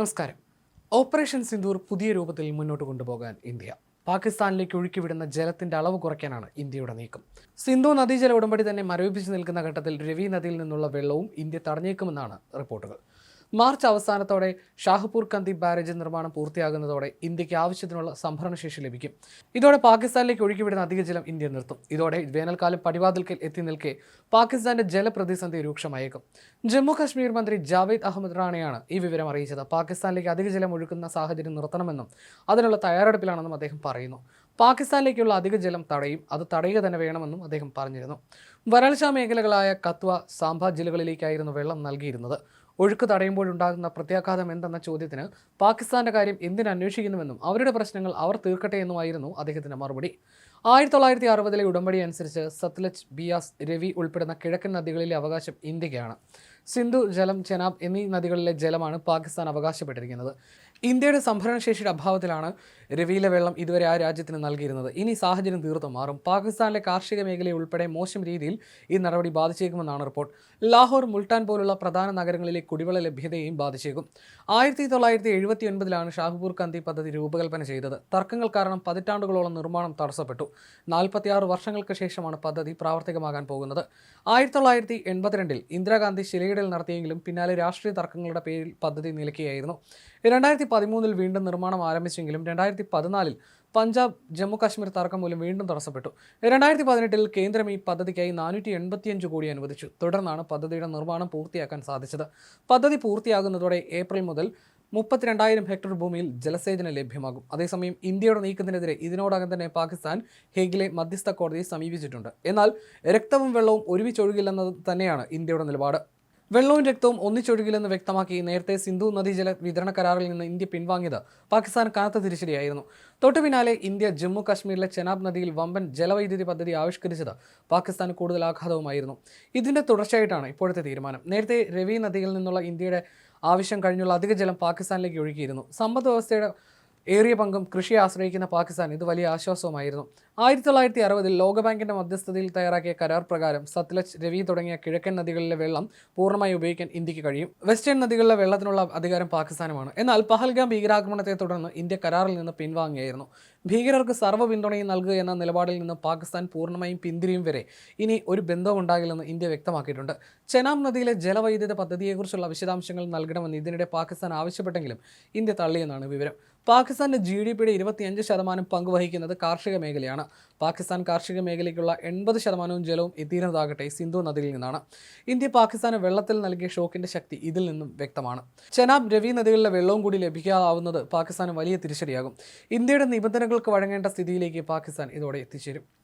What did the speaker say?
നമസ്കാരം. ഓപ്പറേഷൻ സിന്ദൂർ പുതിയ രൂപത്തിൽ മുന്നോട്ട് കൊണ്ടുപോകാൻ ഇന്ത്യ പാകിസ്ഥാനിലേക്ക് ഒഴുക്കിവിടുന്ന ജലത്തിന്റെ അളവ് കുറയ്ക്കാനാണ് ഇന്ത്യയുടെ നീക്കം. സിന്ധു നദീജല ഉടമ്പടി തന്നെ മരവിപ്പിച്ച് നിൽക്കുന്ന ഘട്ടത്തിൽ രവി നദിയിൽ നിന്നുള്ള വെള്ളവും ഇന്ത്യ തടഞ്ഞേക്കുമെന്നാണ് റിപ്പോർട്ടുകൾ. മാർച്ച് അവസാനത്തോടെ ഷാഹ്പൂർ കന്തി ബാരേജ് നിർമ്മാണം പൂർത്തിയാകുന്നതോടെ ഇന്ത്യക്ക് ആവശ്യത്തിനുള്ള സംഭരണശേഷി ലഭിക്കും. ഇതോടെ പാകിസ്ഥാനിലേക്ക് ഒഴുക്കിവിടുന്ന അധിക ജലം ഇന്ത്യ നിർത്തും. ഇതോടെ വേനൽക്കാലം പടിവാതിൽക്കൽ എത്തി നിൽക്കെ പാകിസ്ഥാന്റെ ജലപ്രതിസന്ധി രൂക്ഷമായേക്കും. ജമ്മു കശ്മീർ മന്ത്രി ജാവേദ് അഹമ്മദ് റാണയാണ് ഈ വിവരം അറിയിച്ചത്. പാകിസ്ഥാനിലേക്ക് അധിക ജലം ഒഴുക്കുന്ന സാഹചര്യം നിർത്തണമെന്നും അതിനുള്ള തയ്യാറെടുപ്പിലാണെന്നും അദ്ദേഹം പറയുന്നു. പാകിസ്ഥാനിലേക്കുള്ള അധിക ജലം തടയും, അത് തടയുക തന്നെ വേണമെന്നും അദ്ദേഹം പറഞ്ഞിരുന്നു. വരൾച്ചാ മേഖലകളായ കത്വ, സാംബ ജില്ലകളിലേക്കായിരുന്നു വെള്ളം നൽകിയിരുന്നത്. ഒഴുക്ക് തടയുമ്പോഴുണ്ടാകുന്ന പ്രത്യാഘാതം എന്തെന്ന ചോദ്യത്തിന് പാകിസ്ഥാന്റെ കാര്യം എന്തിന് അന്വേഷിക്കുന്നുവെന്നും അവരുടെ പ്രശ്നങ്ങൾ അവർ തീർക്കട്ടെ എന്നുമായിരുന്നു അദ്ദേഹത്തിന്റെ മറുപടി. 1960 ഉടമ്പടി അനുസരിച്ച് സത്ലജ്, ബിയാസ്, രവി ഉൾപ്പെടുന്ന കിഴക്കൻ നദികളിലെ അവകാശം ഇന്ത്യക്കാണ്. സിന്ധു, ജലം, ചെനാബ് എന്നീ നദികളിലെ ജലമാണ് പാകിസ്ഥാൻ അവകാശപ്പെട്ടിരിക്കുന്നത്. ഇന്ത്യയുടെ സംഭരണശേഷിയുടെ അഭാവത്തിലാണ് രവിയിലെ വെള്ളം ഇതുവരെ ആ രാജ്യത്തിന് നൽകിയിരുന്നത്. ഇനി സാഹചര്യം തീർത്തും മാറും. പാകിസ്ഥാനിലെ കാർഷിക മേഖലയെ ഉൾപ്പെടെ മോശം രീതിയിൽ ഈ നടപടി ബാധിച്ചേക്കുമെന്നാണ് റിപ്പോർട്ട്. ലാഹോർ, മുൾട്ടാൻ പോലുള്ള പ്രധാന നഗരങ്ങളിലെ കുടിവെള്ള ലഭ്യതയെയും ബാധിച്ചേക്കും. 1979 ഷാഹ്പൂർ കന്തി പദ്ധതി രൂപകൽപ്പന ചെയ്തത്. തർക്കങ്ങൾ കാരണം പതിറ്റാണ്ടുകളോളം നിർമ്മാണം തടസ്സപ്പെട്ടു. 46 വർഷങ്ങൾക്ക് ശേഷമാണ് പദ്ധതി പ്രാവർത്തികമാകാൻ പോകുന്നത്. 1982 ഇന്ദിരാഗാന്ധി ശിലയിടൽ നടത്തിയെങ്കിലും പിന്നാലെ രാഷ്ട്രീയ തർക്കങ്ങളുടെ പേരിൽ പദ്ധതി നിലയ്ക്കുകയായിരുന്നു. 2013 വീണ്ടും നിർമ്മാണം ആരംഭിച്ചെങ്കിലും 2014 പഞ്ചാബ്, ജമ്മു കാശ്മീർ തർക്കം മൂലം വീണ്ടും തടസ്സപ്പെട്ടു. 2018 കേന്ദ്രം ഈ പദ്ധതിക്കായി 485 കോടി അനുവദിച്ചു. തുടർന്നാണ് പദ്ധതിയുടെ നിർമ്മാണം പൂർത്തിയാക്കാൻ സാധിച്ചത്. പദ്ധതി പൂർത്തിയാകുന്നതോടെ ഏപ്രിൽ മുതൽ 32,000 ഹെക്ടർ ഭൂമിയിൽ ജലസേചനം ലഭ്യമാകും. അതേസമയം ഇന്ത്യയുടെ നീക്കത്തിനെതിരെ ഇതിനോടകം തന്നെ പാകിസ്ഥാൻ ഹേഗിലെ മധ്യസ്ഥ കോടതിയെ സമീപിച്ചിട്ടുണ്ട്. എന്നാൽ രക്തവും വെള്ളവും ഒരുമിച്ചൊഴുകില്ലെന്നത് തന്നെയാണ് ഇന്ത്യയുടെ നിലപാട്. വെള്ളവും രക്തവും ഒന്നിച്ചൊഴുകില്ലെന്ന് വ്യക്തമാക്കി നേരത്തെ സിന്ധു നദീജല വിതരണ കരാറിൽ നിന്ന് ഇന്ത്യ പിൻവാങ്ങിയത് പാകിസ്ഥാൻ കനത്ത തിരിച്ചടിയായിരുന്നു. തൊട്ടു പിന്നാലെ ഇന്ത്യ ജമ്മു കാശ്മീരിലെ ചെനാബ് നദിയിൽ വമ്പൻ ജലവൈദ്യുതി പദ്ധതി ആവിഷ്കരിച്ചത് പാകിസ്ഥാന് കൂടുതൽ ആഘാതവുമായിരുന്നു. ഇതിന്റെ തുടർച്ചയായിട്ടാണ് ഇപ്പോഴത്തെ തീരുമാനം. നേരത്തെ രവി നദിയിൽ നിന്നുള്ള ഇന്ത്യയുടെ ആവശ്യം കഴിഞ്ഞുള്ള അധിക ജലം പാകിസ്ഥാനിലേക്ക് ഒഴുകിയിരുന്നു. സമ്പദ് വ്യവസ്ഥയുടെ ഏറിയ പങ്കും കൃഷിയെ ആശ്രയിക്കുന്ന പാകിസ്ഥാൻ ഇത് വലിയ ആശ്വാസവുമായിരുന്നു. 1960 ലോകബാങ്കിന്റെ മധ്യസ്ഥതയിൽ തയ്യാറാക്കിയ കരാർ പ്രകാരം സത്ലജ്, രവി തുടങ്ങിയ കിഴക്കൻ നദികളിലെ വെള്ളം പൂർണ്ണമായി ഉപയോഗിക്കാൻ ഇന്ത്യക്ക് കഴിയും. വെസ്റ്റേൺ നദികളിലെ വെള്ളത്തിനുള്ള അധികാരം പാകിസ്ഥാനുമാണ്. എന്നാൽ പഹൽഗാം ഭീകരാക്രമണത്തെ തുടർന്ന് ഇന്ത്യ കരാറിൽ നിന്ന് പിൻവാങ്ങുകയായിരുന്നു. ഭീകരർക്ക് സർവ്വ പിന്തുണയും നൽകുക എന്ന നിലപാടിൽ നിന്ന് പാകിസ്ഥാൻ പൂർണ്ണമായും പിന്തിരിയും വരെ ഇനി ഒരു ബന്ധവും ഉണ്ടാകില്ലെന്ന് ഇന്ത്യ വ്യക്തമാക്കിയിട്ടുണ്ട്. ചെനാബ് നദിയിലെ ജലവൈദ്യുത പദ്ധതിയെക്കുറിച്ചുള്ള വിശദാംശങ്ങൾ നൽകണമെന്ന് ഇതിനിടെ പാകിസ്ഥാൻ ആവശ്യപ്പെട്ടെങ്കിലും ഇന്ത്യ തള്ളിയെന്നാണ് വിവരം. പാകിസ്ഥാന്റെ GDPയുടെ 25% പങ്കുവഹിക്കുന്നത് കാർഷിക മേഖലയാണ്. പാകിസ്ഥാൻ കാർഷിക മേഖലയ്ക്കുള്ള 80% ജലവും എത്തിയിരുന്നതാകട്ടെ സിന്ധു നദിയിൽ നിന്നാണ്. ഇന്ത്യ പാകിസ്ഥാന് വെള്ളത്തിൽ നൽകിയ ഷോക്കിന്റെ ശക്തി ഇതിൽ നിന്നും വ്യക്തമാണ്. ചെനാബ്, രവി നദികളിലെ വെള്ളവും കൂടി ലഭിക്കാവുന്നത് പാകിസ്ഥാന് വലിയ തിരിച്ചടിയാകും. ഇന്ത്യയുടെ നിബന്ധനകൾക്ക് വഴങ്ങേണ്ട സ്ഥിതിയിലേക്ക് പാകിസ്ഥാൻ ഇതോടെ എത്തിച്ചേരും.